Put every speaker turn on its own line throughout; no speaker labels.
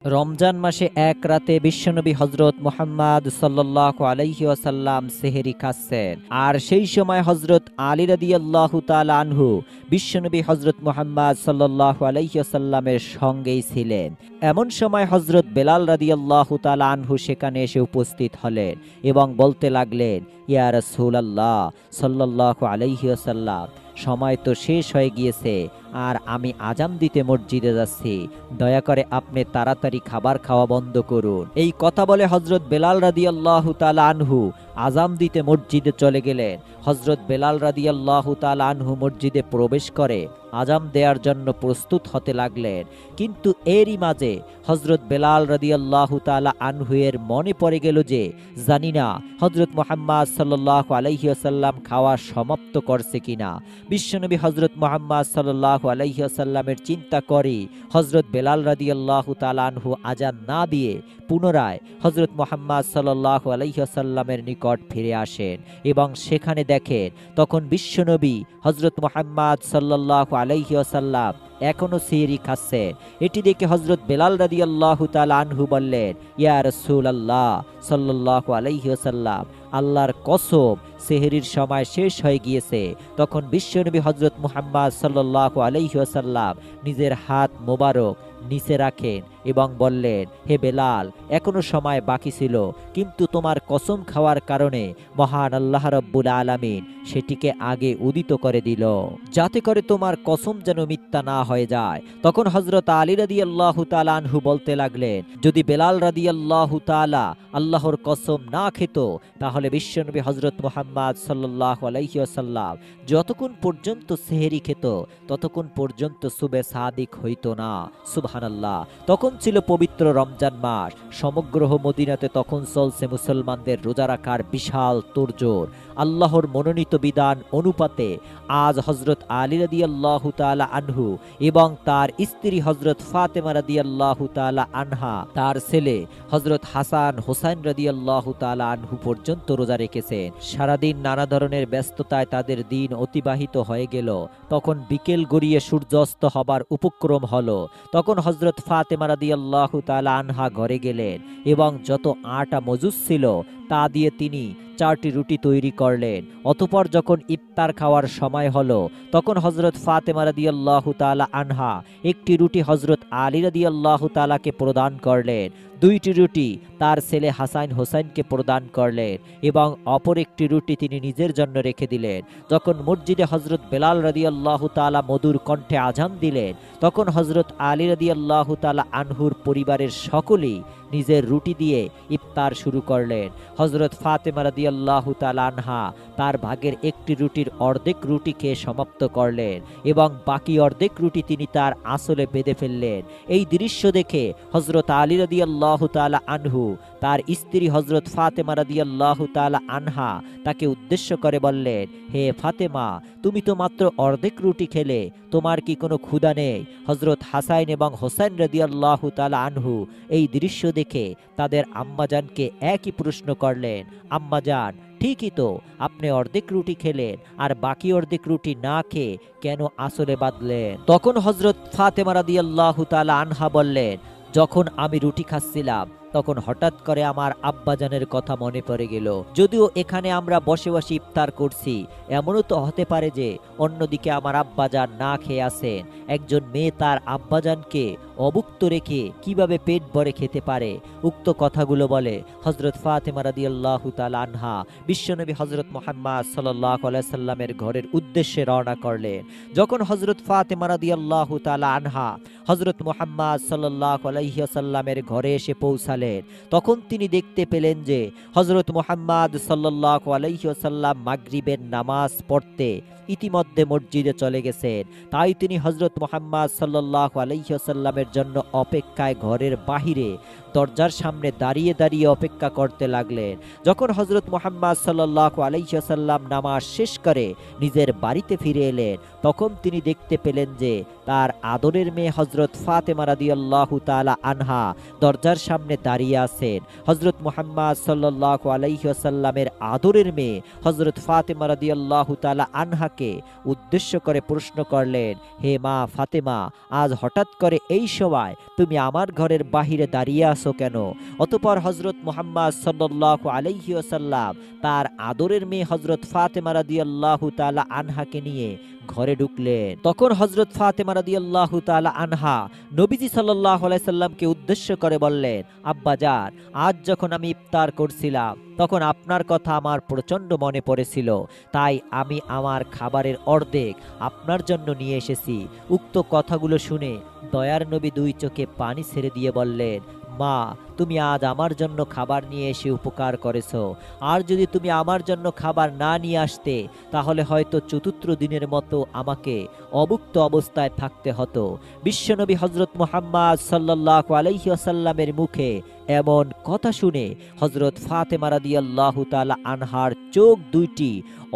রমজান মাসে এক রাতে বিশ্বনবী হজরত মুহাম্মদ সাল্লাল্লাহু আলাইহি ওয়াসাল্লাম সেহেরি খাচ্ছেন। আর সেই সময় হজরত আলী রাদিয়াল্লাহু তাআলা আনহু বিশ্বনবী হজরত মুহাম্মদ সাল্লাল্লাহু আলাইহি ওয়াসাল্লামের সঙ্গেই ছিলেন। এমন সময় হজরত বেলাল রাদিয়াল্লাহু তাআলা আনহু সেখানে এসে উপস্থিত হলেন এবং বলতে লাগলেন, ইয়া রাসূলুল্লাহ সাল্লাল্লাহু আলাইহি ওয়াসাল্লাম, সময় তো শেষ হয়ে গিয়েছে আর আমি আজান দিতে মসজিদে যাচ্ছি, দয়া করে আপনি তাড়াতাড়ি খাবার খাওয়া বন্ধ করুন। এই কথা বলে হজরত বেলাল রাদিয়াল্লাহু তাআলা আনহু আজান দিতে মসজিদে চলে গেলেন। হজরত বেলাল রাদিয়াল্লাহু তাআলা আনহু মসজিদে প্রবেশ করে আজান দেওয়ার জন্য প্রস্তুত হতে লাগলেন। কিন্তু এরই মাঝে হজরত বেলাল রাদিয়াল্লাহু তাআলা আনহু এর মনে পড়ে গেল যে জানি না হজরত মুহাম্মদ সাল্লাল্লাহু আলাইহি ওয়াসাল্লাম খাওয়া সমাপ্ত করছে কিনা। বিশ্বনবী হজরত মুহাম্মদ সাল্লাল্লাহু আলাইহি ওয়াসাল্লামের চিন্তা করে হজরত বেলাল রাদিয়াল্লাহু তাআলা আনহু আজান না দিয়ে পুনরায় হজরত মুহাম্মদ সাল্লাল্লাহু আলাইহি ওয়াসাল্লামের নিকট ফিরে আসেন এবং সেখানে দেখেন তখন বিশ্বনবী হজরত মুহাম্মদ সাল্লাল্লাহু আলাইহি ওয়াসাল্লাম এখনো সেহরি খাচ্ছেন। এটি দেখে হজরত বেলাল রাদিয়াল্লাহু তাআলা আনহু বললেন, ইয়া রাসূলুল্লাহ সাল্লাল্লাহু আলাইহি ওয়াসাল্লাম, আল্লাহর কসম সেহরির সময় শেষ হয়ে গিয়েছে। তখন বিশ্বনবী হজরত মুহাম্মদ সাল্লাল্লাহু আলাইহি ওয়াসাল্লাম নিজের হাত মোবারক নিচে রাখেন এবং বললেন, হে বেলাল, এখনো সময় বাকি ছিল, কিন্তু তোমার কসম খাওয়ার কারণে মহান আল্লাহ রাব্বুল আলামিন সেটিকে আগে উদিত করে দিল, যাতে করে তোমার কসম যেন মিথ্যা না হয়ে যায়। তখন হযরত আলী রাদিয়াল্লাহু তাআলা আনহু বলতে লাগলেন, যদি বেলাল রাদিয়াল্লাহু তাআলা আল্লাহর কসম না খেত তাহলে বিশ্বনবী হযরত মুহাম্মদ সাল্লাল্লাহু আলাইহি ওয়াসাল্লাম যতক্ষণ পর্যন্ত সেহরি খেত ততক্ষণ পর্যন্ত সুবে সাদিক হইতো না। সুবহানাল্লাহ। তখন ছিল পবিত্র রমজান মাস। সমগ্র মদিনাতে তখন চলছে মুসলমানদের রোজা রাখার বিশাল তোড়জোড়। আল্লাহর মনোনীত বিধান অনুপাতে আজ হজরত আলী রাদিয়াল্লাহু তাআলা আনহু এবং তার স্ত্রী হজরত ফাতেমা রাদিয়াল্লাহু তাআলা আনহা, তার ছেলে হজরত হাসান হোসাইন রাদিয়াল্লাহু তাআলা আনহু পর্যন্ত রোজা রেখেছেন। সারাদিন নানা ধরনের ব্যস্ততায় তাদের দিন অতিবাহিত হয়ে গেল। তখন বিকেল গড়িয়ে সূর্যাস্ত হবার উপক্রম হলো। তখন হজরত ফাতেমা রাদিয়াল্লাহু তাআলা আনহা ঘরে গেলেন এবং যত আটা মজুদ ছিল তা দিয়ে তিনি 4টি রুটি তৈরি করলেন। অতঃপর যখন ইফতার খাওয়ার সময় হলো তখন হজরত ফাতেমা রাদিয়াল্লাহু তাআলা আনহা একটি রুটি হজরত আলী রাদিয়াল্লাহু তাআলাকে প্রদান করলেন, 2টি রুটি তার ছেলে হাসান হোসেনকে প্রদান করলেন এবং অপর একটি রুটি তিনি নিজের জন্য রেখে দিলেন। যখন মসজিদে হজরত বেলাল রাদিয়াল্লাহু তাআলা মধুর কণ্ঠে আজান দিলেন তখন হজরত আলী রাদিয়াল্লাহু তাআলা আনহুর পরিবারের সকলেই নিজের রুটি দিয়ে ইফতার শুরু করলেন। হজরত ফাতেমা রাদিয়াল্লাহু তাআলা আনহা তার ভাগের একটি রুটির অর্ধেক রুটি খেয়ে সমাপ্ত করলেন এবং বাকি অর্ধেক রুটি তিনি তার আঁচলে বেঁধে ফেললেন। এই দৃশ্য দেখে হজরত আলী রাদিয়াল্লাহু তাআলা আনহু তার স্ত্রী হজরত ফাতেমা রাদিয়াল্লাহু তাআলা আনহা তাকে উদ্দেশ্য করে বললেন, হে ফাতেমা, তুমি তো মাত্র অর্ধেক রুটি খেলে, তোমার কি কোনো ক্ষুধা নেই? হজরত হাসান এবং হোসেন রাদিয়াল্লাহু তাআলা আনহু এই দৃশ্য দেখে তাদের আম্মাজানকে একই প্রশ্ন করলেন, আম্মাজান, ঠিকই তো, আপনি অর্ধেক রুটি খেলেন আর বাকি অর্ধেক রুটি না খেয়ে কেন আঁচলে বাঁধলেন? তখন হজরত ফাতেমা রাদিয়াল্লাহু তাআলা আনহা বললেন, যখন আমি রুটি খাচ্ছিলাম তখন হঠাৎ করে আমার আব্বাজানের কথা মনে পড়ে গেল। যদিও এখানে আমরা বসে বসে ইফতার করছি, এমনও তো হতে পারে যে অন্যদিকে আমার আব্বাজান না খেয়ে আছেন। একজন মেয়ে তার আব্বাজানকে অভুক্ত রেখে কিভাবে পেট ভরে খেতে পারে? উক্ত কথাগুলো বলে হজরত ফাতেমা রাদিয়াল্লাহু তাআলা আনহা বিশ্বনবী হজরত মুহাম্মদ সাল্লাল্লাহু আলাইহি সাল্লামের ঘরের উদ্দেশ্যে রওনা করলেন। যখন হজরত ফাতেমা রাদিয়াল্লাহু তাআলা আনহা হজরত মুহাম্মদ সাল্লাল্লাহু আলাইহি ওয়াসাল্লামের ঘরে এসে পৌঁছালেন তখন তিনি দেখতে পেলেন যে হজরত মুহাম্মদ সাল্লাল্লাহু আলাইহি ওয়াসাল্লাম মাগরিবের নামাজ পড়তে ইতিমধ্যে মসজিদে চলে গেছেন। তাই তিনি হজরত মুহাম্মদ সাল্লাল্লাহু আলাইহি ওয়াসাল্লামের জন্য অপেক্ষায় ঘরের বাহিরে দরজার সামনে দাঁড়িয়ে দাঁড়িয়ে অপেক্ষা করতে লাগলেন। যখন হযরত মুহাম্মদ সাল্লাল্লাহু আলাইহি ওয়াসাল্লাম নামাজ শেষ করে নিজের বাড়িতে ফিরে এলেন, তখন তিনি দেখতে পেলেন যে তার আদরের মেয়ে হযরত ফাতেমা রাদিয়াল্লাহু তাআলা আনহা দরজার সামনে দাঁড়িয়ে আছেন। হযরত মুহাম্মদ সাল্লাল্লাহু আলাইহি ওয়াসাল্লামের আদরের মেয়ে হযরত ফাতেমা রাদিয়াল্লাহু তাআলা আনহাকে উদ্দেশ্য করে প্রশ্ন করলেন, হে মা ফাতেমা, আজ হঠাৎ করে এই সময় তুমি আমার ঘরের বাহিরে দাঁড়িয়ে আছো কেন? অতঃপর হযরত মুহাম্মদ সাল্লাল্লাহু আলাইহি ওয়াসাল্লাম তার আদরের মেয়ে হযরত ফাতেমা রাদিয়াল্লাহু তাআলা আনহাকে নিয়ে ঘরে ঢুকলেন। তখন হযরত ফাতেমা রাদিয়াল্লাহু তাআলা আনহা নবীজি সাল্লাল্লাহু আলাইহি সাল্লামকে উদ্দেশ্য করে বললেন, আব্বাজান, আজ যখন আমি ইফতার করছিলাম তখন আপনার কথা আমার প্রচণ্ড মনে পড়েছিল, তাই আমি আমার খাবারের অর্ধেক আপনার জন্য নিয়ে এসেছি। উক্ত কথাগুলো শুনে দয়ার নবী দুই চোখে পানি ছেড়ে দিয়ে বললেন, মা, তুমি আজ আমার জন্য খাবার নিয়ে এসে উপকার করেছো। আর যদি তুমি আমার জন্য খাবার না নিয়ে আসতে তাহলে হয়তো চতুর্থ দিনের মতো আমাকে অভুক্ত অবস্থায় থাকতে হতো। বিশ্বনবী হযরত মুহাম্মদ সাল্লাল্লাহু আলাইহি ওয়াসাল্লামের মুখে এমন কথা শুনে হযরত ফাতেমা রাদিয়াল্লাহু তাআলা আনহার চোখ দুইটি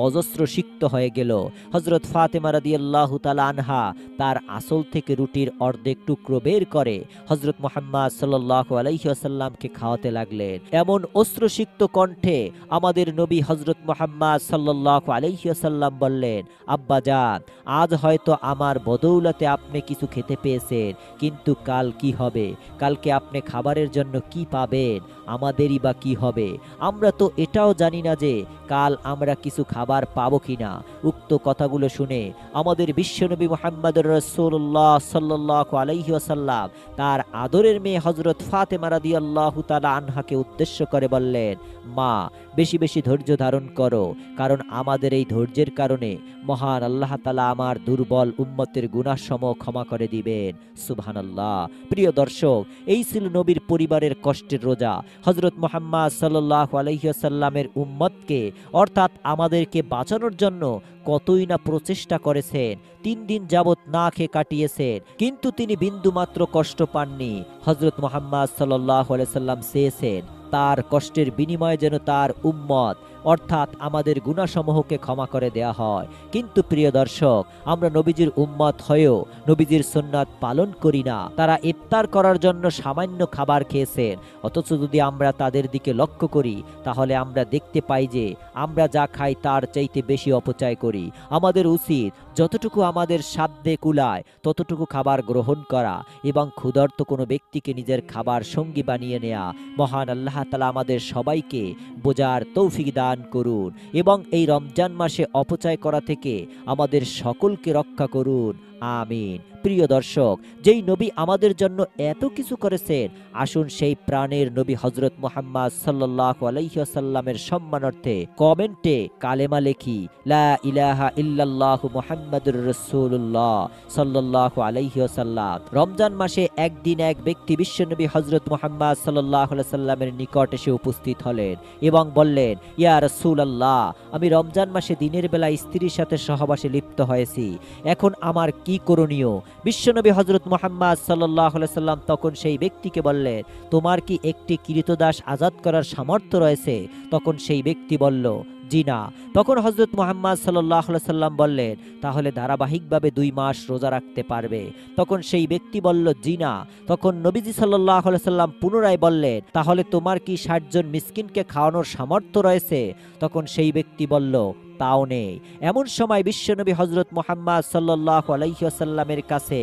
অজস্র সিক্ত হয়ে গেল। হযরত ফাতেমা রাদিয়াল্লাহু তাআলা আনহা তার আসল থেকে রুটির অর্ধেক টুকরো বের করে হযরত মুহাম্মদ সাল্লাল্লাহু আলাইহি ওয়াসাল্লামকে খাওয়াতে লাগলেন। এমন অশ্রুসিক্ত কণ্ঠে আমাদের নবী হযরত মুহাম্মদ সাল্লাল্লাহু আলাইহি ওয়াসাল্লাম বললেন, আব্বাজান, আজ হয়তো আমার বদৌলতে আপনি কিছু খেতে পেয়েছেন, কিন্তু কাল কি হবে? কালকে আপনি খাবারের জন্য কি পাবেন? আমাদেরই বা কি হবে? আমরা তো এটাও জানি না যে কাল আমরা কিছু খাবার পাবো কিনা। উক্ত কথাগুলো শুনে আমাদের বিশ্বনবী মুহাম্মদুর রাসূলুল্লাহ সাল্লাল্লাহু আলাইহি ওয়াসাল্লাম তার আদরের মেয়ে হযরত ফাতেমা রাদিয়াল্লাহু তাআলা আনহাকে উদ্দেশ্য করে বললেন, মা, বেশি বেশি ধৈর্য ধারণ করো, কারণ আমাদের এই ধৈর্যের কারণে মহান আল্লাহ তাআলা আমার দুর্বল উম্মতের গুনাহসমূহ ক্ষমা করে দিবেন। সুবহানাল্লাহ। প্রিয় দর্শক, এই ছিল নবীর পরিবারের কষ্টের রোজা। হযরত মুহাম্মদ সাল্লাল্লাহু আলাইহি ওয়াসাল্লামের উম্মতকে অর্থাৎ আমাদেরকে বাঁচানোর জন্য কতই না প্রচেষ্টা করেছেন। 3 দিন যাবত না খেয়ে কাটিয়েছেন, কিন্তু তিনি বিন্দুমাত্র কষ্ট পাননি। হযরত মুহাম্মদ সাল্লাল্লাহু আলাইহি সাল্লাম চেয়েছেন তার কষ্টের বিনিময়ে যেন তার উম্মত অর্থাৎ আমাদের গুনাহসমূহকে ক্ষমা করে দেয়া হয়। কিন্তু প্রিয় দর্শক, আমরা নবীজির উম্মত হয়েও নবীজির সুন্নাত পালন করি না। তারা ইফতার করার জন্য সামান্য খাবার খেয়েছেন, অথচ যদি আমরা তাদের দিকে লক্ষ্য করি তাহলে আমরা দেখতে পাই যে আমরা যা খাই তার চাইতে বেশি অপচয় করি। আমাদের উচিত যতটুকু আমাদের সাধ্যে কুলায় ততটুকু খাবার গ্রহণ করা এবং ক্ষুধার্ত কোনো ব্যক্তিকে নিজের খাবার সঙ্গী বানিয়ে নেয়া। মহান আল্লাহ তাআলা আমাদের সবাইকে বোঝার তৌফিক দান করুন এবং এই রমজান মাসে অপচয় করা থেকে আমাদের সকলকে রক্ষা করুন। আমিন। প্রিয় দর্শক, যেই নবী আমাদের জন্য এত কিছু করেছেন, আসুন সেই প্রাণের নবী হযরত মুহাম্মদ সাল্লাল্লাহু আলাইহি ওয়াসাল্লামের সম্মানার্থে কমেন্টে কালেমা লিখি, লা ইলাহা ইল্লাল্লাহু মুহাম্মাদুর রাসূলুল্লাহ সাল্লাল্লাহু আলাইহি ওয়াসাল্লাম। রমজান মাসে একদিন এক ব্যক্তি বিশ্বনবী হযরত মুহাম্মদ সাল্লাল্লাহু আলাইহি ওয়াসাল্লামের নিকট এসে উপস্থিত হলেন এবং বললেন, ইয়া রাসূলুল্লাহ, আমি রমজান মাসে দিনের বেলা স্ত্রীর সাথে সহবাসে লিপ্ত হয়েছি, এখন আমার কি করণীয়? বিশ্বনবী হযরত মুহাম্মদ সাল্লাল্লাহু আলাইহি সাল্লাম তখন সেই ব্যক্তিকে বললেন, তোমার কি একটি কৃতদাস আজাদ করার সামর্থ্য রয়েছে? তখন সেই ব্যক্তি বলল, জি না। তখন হযরত মুহাম্মদ সাল্লাল্লাহু আলাইহি সাল্লাম বললেন, তাহলে ধারাবাহিকভাবে 2 মাস রোজা রাখতে পারবে। তখন সেই ব্যক্তি বলল, জি না। তখন নবীজি সাল্লাল্লাহু আলাইহি সাল্লাম পুনরায় বললেন, তাহলে তোমার কি 60 জন মিসকিনকে খাওয়ানোর সামর্থ্য রয়েছে? তখন সেই ব্যক্তি বলল, তাও নেই। এমন সময় বিশ্বনবী হযরত মুহাম্মদ সাল্লাল্লাহু আলাইহি ওয়াসাল্লামের কাছে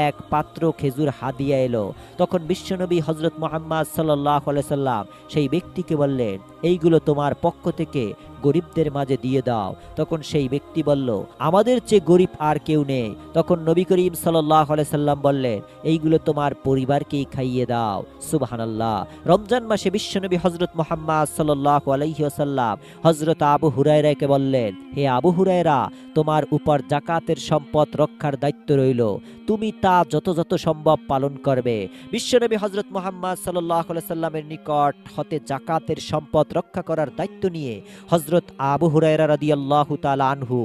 এক পাত্র খেজুর হাদিয়া এলো। তখন বিশ্বনবী হযরত মুহাম্মদ সাল্লাল্লাহু আলাইহি সাল্লাম সেই ব্যক্তিকে বললেন, এইগুলো তোমার পক্ষ থেকে গরিবদের মাঝে দিয়ে দাও। তখন সেই ব্যক্তি বলল, আমাদের চেয়ে গরিব আর কেউ নেই। তখন নবী করিম সাল্লাল্লাহু আলাইহি সাল্লাম বললেন, এইগুলো তোমার পরিবারকেই খাইয়ে দাও। সুবহানাল্লাহ। রমজান মাসে বিশ্বনবী হযরত মুহাম্মদ সাল্লাল্লাহু আলাইহি ওয়াসাল্লাম হযরত আবু হুরায়রাকে বললেন, হে আবু হুরায়রা, তোমার উপর যাকাতের সম্পদ রক্ষার দায়িত্ব রইল, তুমি তা যত সম্ভব পালন করবে। বিশ্বনবী হযরত মুহাম্মদ সাল্লাল্লাহু আলাইহি সাল্লামের নিকট হতে যাকাতের সম্পদ রক্ষা করার দায়িত্ব নিয়ে হযরত আবু হুরায়রা রাদিয়াল্লাহু তাআলা আনহু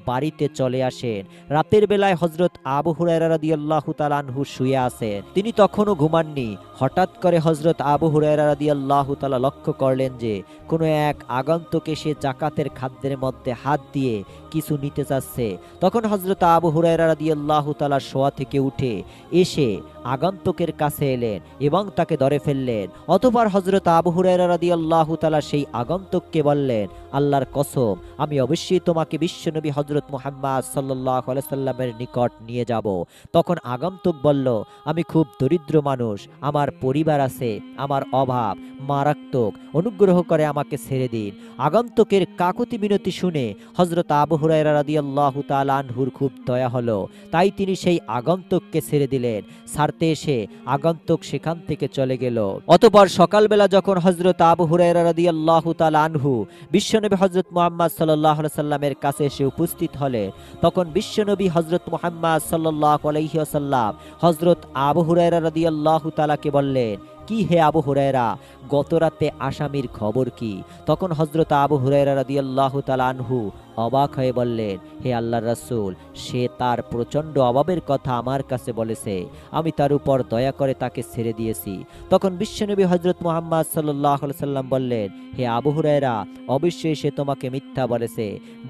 বাড়িতে চলে আসেন। রাতের বেলায় হযরত আবু হুরায়রা রাদিয়াল্লাহু তাআলা আনহু শুয়ে আছেন, তিনি তখনও ঘুমাননি। হঠাৎ করে হযরত আবু হুরায়রা রাদিয়াল্লাহু তাআলা লক্ষ্য করলেন যে কোনো এক আগন্তুক এসে জাকাতের খাদ্যের মধ্যে হাত দিয়ে কিছু নিতে চাচ্ছে। তখন হযরত আবু হুরায়রা রাদিয়াল্লাহু তাআলা শোয়া থেকে উঠে এসে আগন্তুকের কাছে এলেন এবং তাকে ধরে ফেললেন। অতঃপর হযরত আবু হুরায়রা রাদিয়াল্লাহু তাআলা সেই আগন্তুককে বললেন, আল্লাহর কসম, আমি অবশ্যই তোমাকে বিশ্বনবী হযরত মুহাম্মদ সাল্লাল্লাহু আলাইহি সাল্লামের নিকট নিয়ে যাব। তখন আগন্তুক বলল, আমি খুব দরিদ্র মানুষ, আমার পরিবার আছে, আমার অভাব মারাত্মক, অনুগ্রহ করে আমাকে ছেড়ে দিন। আগন্তুকের কাকুতি মিনতি শুনে হযরত আবু হুরায়রা রাদিয়াল্লাহু তাআলা আনহুর খুব দয়া হলো, তাই তিনি সেই আগন্তুককে ছেড়ে দিলেন। ছাড়তে এসে আগন্তুক সেখান থেকে চলে গেল। অতঃপর সকালবেলা যখন হযরত আবু হুরায়রা রাদিয়াল্লাহু তাআলা আনহু বিশ্বনবী হযরত মুহাম্মদ সাল্লাল্লাহু আলাইহি সাল্লামের কাছে এসে উপস্থিত হলে, তখন বিশ্বনবী হযরত মুহাম্মদ সাল্লাল্লাহু আলাইহি ওয়াসাল্লাম হযরত আবু হুরায়রা রাদিয়াল্লাহু তাআলাকে বললেন, কি হে আবু হুরায়রা, গত রাতে আসামির খবর কি? তখন হযরত আবু হুরায়রা রাদিয়াল্লাহু তাআলা আনহু অবাক হয়ে বললেন, হে আল্লাহর রাসূল, সে তার প্রচণ্ড অভাবের কথা আমার কাছে বলেছে, আমি তার উপর দয়া করে তাকে ছেড়ে দিয়েছি। তখন বিশ্বনবী হযরত মুহাম্মদ সাল্লাল্লাহু আলাইহি সাল্লাম বললেন, হে আবু হুরায়রা, অবশ্যই সে তোমাকে মিথ্যা বলেছে,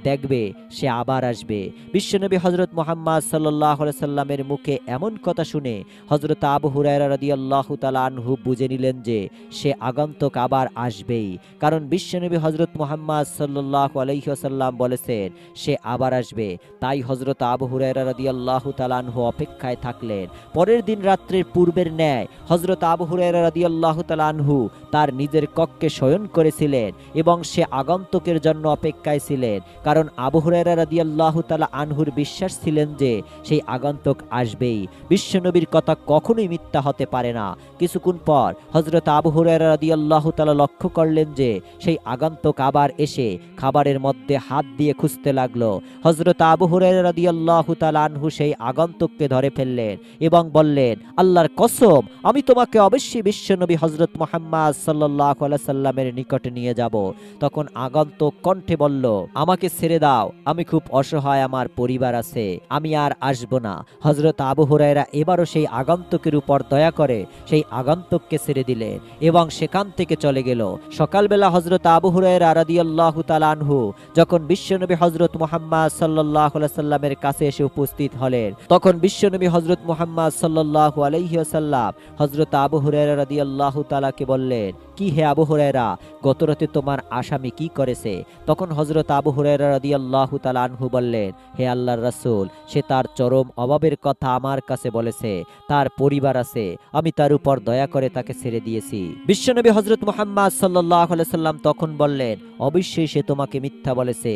দেখবে সে আবার আসবে। বিশ্বনবী হযরত মুহাম্মদ সাল্লাল্লাহু আলাইহি সাল্লামের মুখে এমন কথা শুনে হযরত আবু হুরায়রা রাদিয়াল্লাহু তাআলা আনহু বুঝে নিলেন যে সে আগন্তুক আবার আসবেই, কারণ বিশ্বনবী হযরত মুহাম্মদ সাল্লাল্লাহু আলাইহি ওয়াসাল্লাম বলেছেন সে আবার আসবে। তাই হযরত আবু হুরায়রা রাদিয়াল্লাহু তাআলা আনহু অপেক্ষায় থাকলেন। পরের দিন রাত্রের পূর্বের ন্যায় হযরত আবু হুরায়রা রাদিয়াল্লাহু তাআলা আনহু তার নিজের কক্ষে শয়ন করেছিলেন এবং সে আগন্তুকের জন্য অপেক্ষায় ছিলেন, কারণ আবু হুরায়রা রাদিয়াল্লাহু তাআলা আনহুর বিশ্বাস ছিলেন যে সেই আগন্তুক আসবেই, বিশ্বনবীর কথা কখনোই মিথ্যা হতে পারে না। কিছুক্ষণ পর হযরত আবু হুরায়রা রাদিয়াল্লাহু তাআলা লক্ষ্য করলেন যে সেই আগন্তুক আবার এসে খাবারের মধ্যে হাত দিয়ে খুঁজতে লাগলো। হযরত আবু হুরায়রা রাদিয়াল্লাহু তাআলা আনহু সেই আগন্তুককে ধরে ফেললেন এবং বললেন, আল্লাহর কসম, আমি তোমাকে অবশ্যই বিশ্বনবী হযরত মুহাম্মদ সাল্লাল্লাহু আলাইহি সাল্লামের নিকটে নিয়ে যাব। তখন আগন্তুক কণ্ঠে বলল, আমাকে ছেড়ে দাও, আমি খুব অসহায়, আমার পরিবার আছে, আমি আর আসব না। হযরত আবু হুরায়রা এবারও সেই আগন্তুকের উপর দয়া করে সেই আগন্তুককে ছেড়ে দিলেন এবং সেখান থেকে চলে গেল। সকালবেলা হযরত আবু হুরায়রা রাদিয়াল্লাহু তাআলা আনহু যখন বিশ্বনবী হযরত মুহাম্মদ সাল্লাল্লাহু আলাইহি সাল্লামের কাছে এসে উপস্থিত হলেন, তখন বিশ্বনবী হযরত মুহাম্মদ সাল্লাল্লাহু আলাইহি ওয়াসাল্লাম হযরত আবু হুরায়রা রাদিয়াল্লাহু তাআলাকে বললেন, কি হে আবু হুরায়রা, গতরাতে তোমার আসামি কি করেছে? তখন হযরত আবু হুরায়রা রাদিয়াল্লাহু তাআলা আনহু বললেন, হে আল্লাহর রাসূল, সে তার চরম অভাবের কথা আমার কাছে বলেছে, তার পরিবার আছে, আমি তার উপর দয়া করে তাকে ছেড়ে দিয়েছি। বিশ্বনবী হযরত মুহাম্মদ সাল্লাল্লাহু আলাইহি সাল্লাম তখন বললেন, অবশ্যই সে তোমাকে মিথ্যা বলেছে,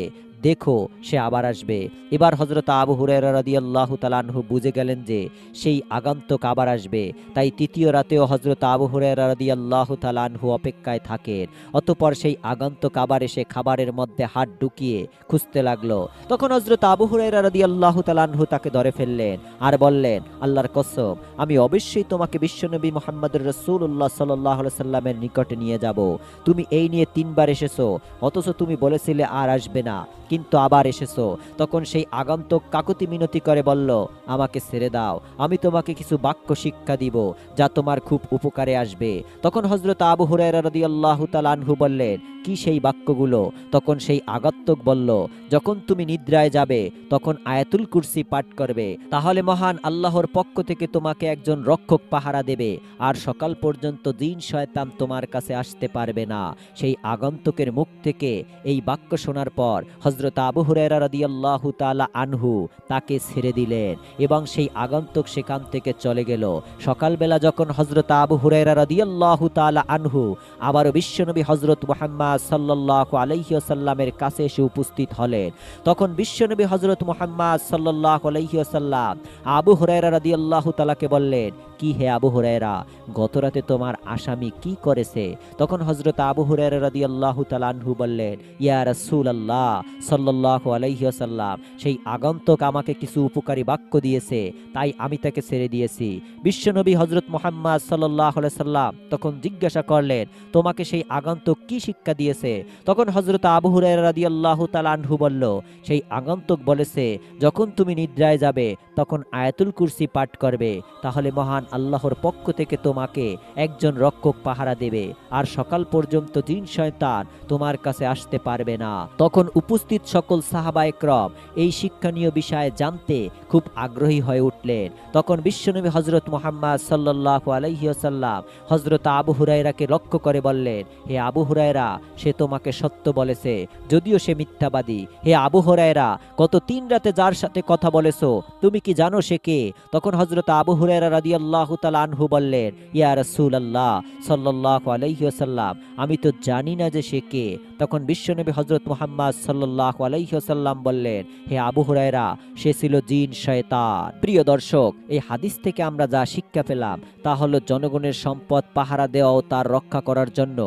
দেখো সে আবার আসবে। এবার হযরত আবু হুরায়রা রাদিয়াল্লাহু তাআলা আনহু বুঝে গেলেন যে সেই আগন্তুক আবার আসবে, তাই তৃতীয় রাতেও হযরত আবু হুরায়রা রাদিয়াল্লাহু তাআলা আনহু অপেক্ষায় থাকেন। অতঃপর সেই আগন্তুক আবার এসে খাবারের মধ্যে হাত ঢুকিয়ে খুঁজতে লাগলো। তখন হযরত আবু হুরায়রা রাদিয়াল্লাহু তাআলা আনহু তাকে ধরে ফেললেন আর বললেন, আল্লাহর কসম, আমি অবশ্যই তোমাকে বিশ্বনবী মুহাম্মদুর রাসূলুল্লাহ সাল্লাল্লাহু আলাইহি সাল্লামের নিকটে নিয়ে যাব। তুমি এই নিয়ে 3 বার এসেছো, অথচ তুমি বলেছিলে আর আসবে না, কিন্তু আবার এসেছো। তখন সেই আগন্তুক কাকুতি মিনতি করে বলল, আমাকে ছেড়ে দাও, আমি তোমাকে কিছু বাক্য শিক্ষা দিব যা তোমার খুব উপকারে আসবে। তখন হযরত আবু হুরায়রা রাদিয়াল্লাহু তাআলা আনহু বললেন, কি সেই বাক্যগুলো? তখন সেই আগন্তুক বলল, যখন তুমি নিদ্রায় যাবে তখন আয়াতুল কুরসি পাঠ করবে, তাহলে মহান আল্লাহর পক্ষ থেকে তোমাকে একজন রক্ষক পাহারা দেবে, আর সকাল পর্যন্ত জিন শয়তান তোমার কাছে আসতে পারবে না। সেই আগন্তুকের মুখ থেকে এই বাক্য শোনার পর হযরত আবু হুরায়রা রাদিয়াল্লাহু তাআলা আনহু তাকে ছেড়ে দিলেন এবং সেই আগন্তুক সেখান থেকে চলে গেল। সকালবেলা যখন হযরত আবু হুরায়রা রাদিয়াল্লাহু তাআলা আনহু আবারও বিশ্বনবী হযরত মুহাম্মদ সাল্লাল্লাহু আলাইহি ওয়াসাল্লামের কাছে এসে উপস্থিত হলেন, তখন বিশ্বনবী হযরত মুহাম্মদ সাল্লাল্লাহু আলাইহি ওয়াসাল্লাম আবু হুরায়রা রাদিয়াল্লাহু তাআলাকে বললেন, কি হে আবু হুরায়রা, গতরাতে তোমার আসামি কি করেছে? তখন হযরত আবু হুরায়রা রাদিয়াল্লাহু তাআলা আনহু বললেন, ইয়া রাসূলুল্লাহ সাল্লাল্লাহু আলাইহি ওয়াসাল্লাম, সেই আগন্তুক আমাকে কিছু উপকারী বাক্য দিয়েছে, তাই আমি তাকে ছেড়ে দিয়েছি। বিশ্বনবী হযরত মুহাম্মদ সাল্লাল্লাহু আলাইহি সাল্লাম তখন জিজ্ঞাসা করলেন, তোমাকে সেই আগন্তুক কি শিক্ষা দিয়েছে। তখন হযরত আবু হুরায়রা রাদিয়াল্লাহু তাআলা আনহু বলল, সেই আগন্তুক বলেছে, যখন তুমি নিদ্রায় যাবে তখন আয়াতুল কুরসি পাঠ করবে, তাহলে মহান আল্লাহর পক্ষ থেকে তোমাকে একজন রক্ষক পাহারা দেবে, আর সকাল পর্যন্ত জিন শয়তান তোমার কাছে আসতে পারবে না। তখন উপস্থিত সকল সাহাবায়ে কেরাম এই শিক্ষণীয় বিষয়ে জানতে খুব আগ্রহী হয়ে উঠলেন। তখন বিশ্বনবী হযরত মুহাম্মদ সাল্লাল্লাহু আলাইহি ওয়াসাল্লাম হযরত আবু হুরায়রাকে লক্ষ্য করে বললেন, হে আবু হুরায়রা, সে তোমাকে সত্য বলেছে, যদিও সে মিথ্যাবাদী। হে আবু হুরায়রা, গত 3 রাতে যার সাথে কথা বলেছো তুমি কি জানো সে কে? তখন হযরত আবু হুরায়রা রাদিয়াল্লাহু তাআলা আনহু বললেন, ইয়া রাসূলুল্লাহ সাল্লাল্লাহু আলাইহি ওয়াসাল্লাম, আমি তো জানি না যে সে কে। তখন বিশ্বনবী হযরত মুহাম্মদ সাল্লাল্লাহু আলাইহি ওয়াসাল্লাম বললেন, হে আবু হুরায়রা, সে ছিল জিন শয়তান। প্রিয় দর্শক, এই হাদিস থেকে আমরা যা শিক্ষা পেলাম তা হলো জনগণের সম্পদ পাহারা দেওয়া ও তার রক্ষা করার জন্য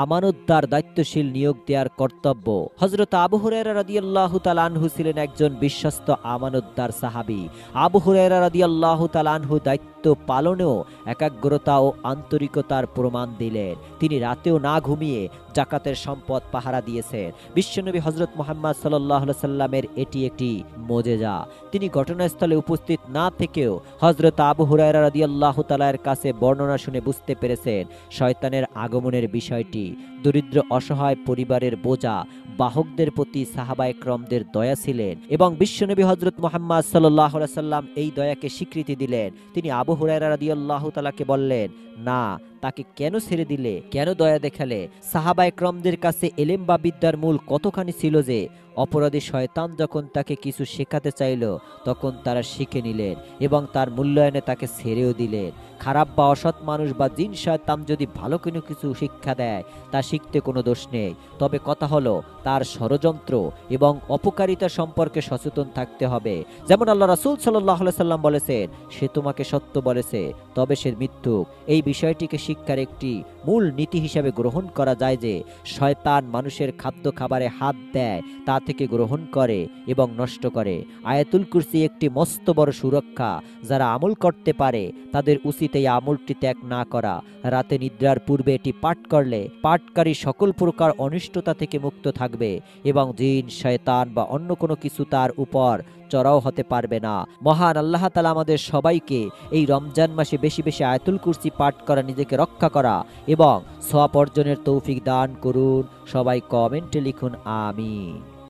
আমানতদার দায়িত্বশীল নিয়োগ দেওয়ার কর্তব্য। হযরত আবু হুরায়রা রাদিয়াল্লাহু তাআলা আনহু ছিলেন একজন বিশ্বস্ত আমানতদার সাহাবী। আবু হুরায়রা রাদিয়াল্লাহু তাআলা আনহু দায়িত্ব পালনেও একাগ্রতা ও আন্তরিকতার প্রমাণ দিলেন। তিনি রাতেও না ঘুমিয়ে জাকাতের সম্পদ পাহারা দিয়েছেন। বিশ্বনবী হযরত মুহাম্মদ সাল্লাল্লাহু আলাইহি সাল্লামের এটি একটি মুজিজা। তিনি ঘটনাস্থলে উপস্থিত না থেকেও হযরত আবু হুরায়রা রাদিয়াল্লাহু তাআলার কাছে বর্ণনা শুনে বুঝতে পেরেছেন শয়তানের আগমনের বিষয়টি। দরিদ্র অসহায় পরিবারের বোঝা বাহকদের প্রতি সাহাবায়ে কেরামদের দয়া ছিলেন এবং বিশ্বনবী হযরত মুহাম্মদ সাল্লাল্লাহু আলাইহি সাল্লাম এই দয়াকে স্বীকৃতি দিলেন। তিনি আবু হুরায়রা রাদিয়াল্লাহু তাআলাকে বললেন, না, তাকে কেন ছেড়ে দিলে, কেন দয়া দেখালে? সাহাবায়ে কেরামদের কাছে ইলম বা বিদ্যার মূল কতখানি ছিল যে অপরাধী শয়তান যখন তাকে কিছু শেখাতে চাইল তখন তারা শিখে নিলেন এবং তার মূল্যায়নে তাকে ছেড়েও দিলেন। খারাপ বা অসৎ মানুষ বা জিন শয়তান যদি ভালো কোনো কিছু শিক্ষা দেয় তা শিখতে কোনো দোষ নেই, তবে কথা হলো তার ষড়যন্ত্র এবং অপকারিতা সম্পর্কে সচেতন থাকতে হবে। যেমন আল্লাহ রাসূল সাল্লাল্লাহু আলাইহি সাল্লাম বলেছেন, সে তোমাকে সত্য বলেছে তবে সে মিথ্যুক। এই বিষয়টিকে শিক্ষার একটি মূল নীতি হিসাবে গ্রহণ করা যায় যে শয়তান মানুষের খাদ্য খাবারে হাত দেয়, তা থেকে গ্রহণ করে এবং নষ্ট করে। আয়াতুল কুরসি একটি মস্ত বড় সুরক্ষা। যারা আমল করতে পারে তাদের উচিত এই আমলটি ত্যাগ না করা। রাতে নিদ্রার পূর্বে এটি পাঠ করলে পাঠকারী সকল প্রকার অনিষ্টতা থেকে মুক্ত থাকবে এবং জিন শয়তান বা অন্য কোনো কিছু তার উপর চড়াও হতে পারবে না। মহান আল্লাহ তাআলা আমাদের সবাইকে এই রমজান মাসে বেশি বেশি আয়াতুল কুরসি পাঠ করা, নিজেকে রক্ষা করা এবং সওয়াব অর্জনের তৌফিক দান করুন। সবাই কমেন্টে লিখুন আমিন।